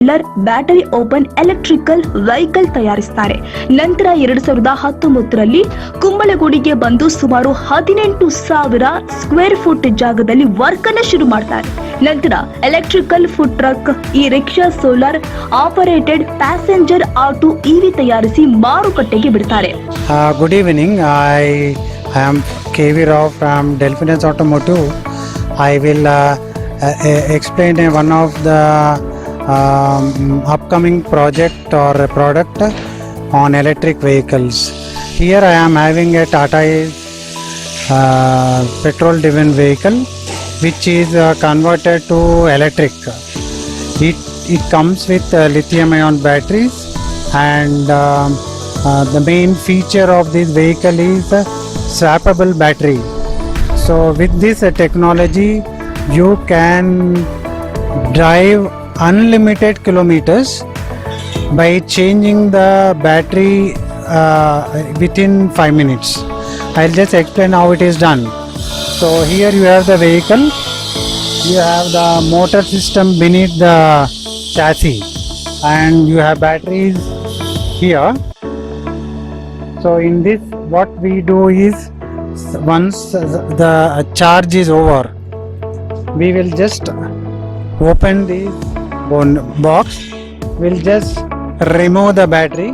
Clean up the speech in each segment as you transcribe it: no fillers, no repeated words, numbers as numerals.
Battery open electrical vehicle ತಯಾರಿಸುತ್ತಾರೆ. ನಂತರ 2019ರಲ್ಲಿ ಕುಂಬಳಗೂಡಿಗೆ ಬಂದು ಸುಮಾರು 18,000 ಸ್ಕ್ವೇರ್ ಫುಟ್ ಜಾಗದಲ್ಲಿ ವರ್ಕ್ ಅನ್ನು ಶುರು ಮಾಡ್ತಾರೆ. ನಂತರ ಎಲೆಕ್ಟ್ರಿಕಲ್ ಫುಡ್ ಟ್ರಕ್, ಈ rickshaw, solar operated passenger auto EV ತಯಾರಿಸಿ ಮಾರುಕಟ್ಟೆಗೆ ಬಿಡ್ತಾರೆ. Good evening. I am KV Rao from Delphinus Automotive. I will explain one of the upcoming project or product on electric vehicles. Here I am having a Tata petrol driven vehicle which is converted to electric. It comes with lithium ion batteries, and the main feature of this vehicle is swappable battery. So with this technology you can drive unlimited kilometers by changing the battery within 5 minutes. I'll just explain how it is done. So here you have the vehicle, you have the motor system beneath the chassis, and you have batteries here. So in this what we do is, once the charge is over, we will just open this box. We'll just remove the battery.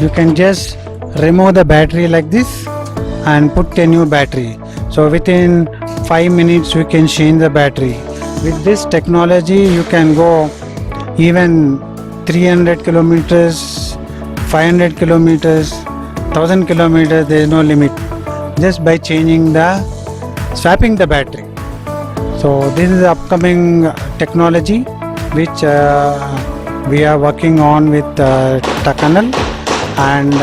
You can just remove the battery like this and put a new battery. So within 5 minutes you can change the battery. With this technology you can go even 300 kilometers, 500 kilometers, 1000 kilometers. There is no limit, just by changing the swapping the battery. So this is the upcoming technology which we are working on with Takanal, and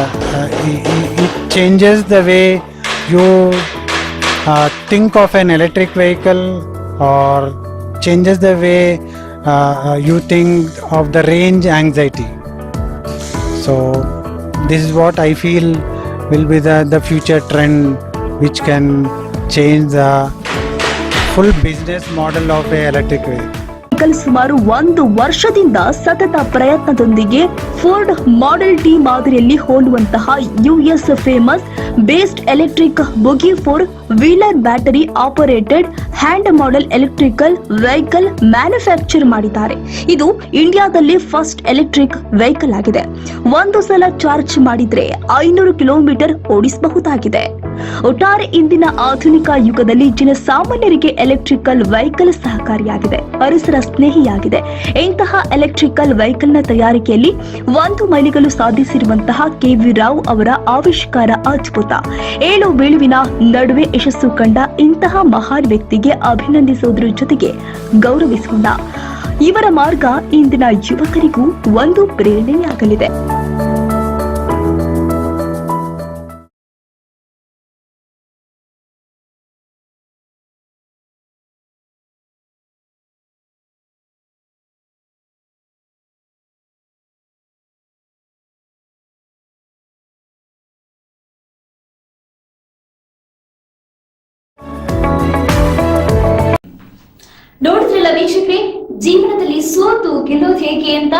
it changes the way you think of an electric vehicle, or changes the way you think of the range anxiety. So this is what I feel will be the future trend which can change the full business model of a electric vehicle. ಸುಮಾರು 1 ವರ್ಷದಿಂದ ಸತತ ಪ್ರಯತ್ನದೊಂದಿಗೆ Ford model T ಮಾದರಿಯಲ್ಲಿ ಹೋಲುವಂತಹ US famous based electric buggy 4 wheeler battery operated hand model electrical vehicle manufacture ಮಾಡಿದ್ದಾರೆ. ಇದು ಇಂಡಿಯಾದಲ್ಲಿ first electric vehicle ಆಗಿದೆ. ಒಂದು ಸಲ ಚಾರ್ಜ್ ಮಾಡಿದ್ರೆ 500 ಕಿಲೋಮೀಟರ್ ಓಡಿಸಬಹುದಾಗಿದೆ. ಒಟ್ಟಾರೆ ಇಂದಿನ ಆಧುನಿಕ ಯುಗದಲ್ಲಿ ಜನಸಾಮಾನ್ಯರಿಗೆ ಎಲೆಕ್ಟ್ರಿಕಲ್ ವೆಹಿಕಲ್ ಸಹಕಾರಿಯಾಗಿದೆ, ಪರಿಸರ ಸ್ನೇಹಿಯಾಗಿದೆ. ಇಂತಹ ಎಲೆಕ್ಟ್ರಿಕಲ್ ವೆಹಿಕಲ್ ನ ತಯಾರಿಕೆಯಲ್ಲಿ 1 ಮೈಲಿಗಲ್ಲು ಸಾಧಿಸಿರುವಂತಹ KV ರಾವ್ ಅವರ ಆವಿಷ್ಕಾರ ಅದ್ಭುತ. 7 ಬೀಳುವಿನ ನಡುವೆ ಯಶಸ್ಸು ಕಂಡ ಇಂತಹ ಮಹಾನ್ ವ್ಯಕ್ತಿಗೆ ಅಭಿನಂದಿಸುವುದರ ಜೊತೆಗೆ ಗೌರವಿಸೋಣ. ಇವರ ಮಾರ್ಗ ಇಂದಿನ ಯುವಕರಿಗೂ ಒಂದು ಪ್ರೇರಣೆಯಾಗಲಿದೆ. ನೋಡಿದ್ರಲ್ಲ ವೀಕ್ಷಕರೇ, ಜೀವನದಲ್ಲಿ ಸೋತು ಗೆಲ್ಲೋದು ಹೇಗೆ ಅಂತ,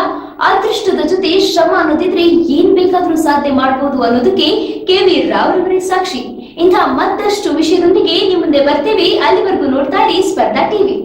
ಅದೃಷ್ಟದ ಜೊತೆ ಶ್ರಮ ಅನ್ನೋದಿದ್ರೆ ಏನ್ ಬೇಕಾದ್ರೂ ಸಾಧನೆ ಮಾಡಬಹುದು ಅನ್ನೋದಕ್ಕೆ KV ರಾವ್ ಅವರೇ ಸಾಕ್ಷಿ. ಇಂತಹ ಮತ್ತಷ್ಟು ವಿಷಯದೊಂದಿಗೆ ನಿಮ್ಮ ಮುಂದೆ ಬರ್ತೇವೆ. ಅಲ್ಲಿವರೆಗೂ ನೋಡ್ತಾ ಇರಿ ಸ್ಪರ್ಧಾ ಟಿವಿ.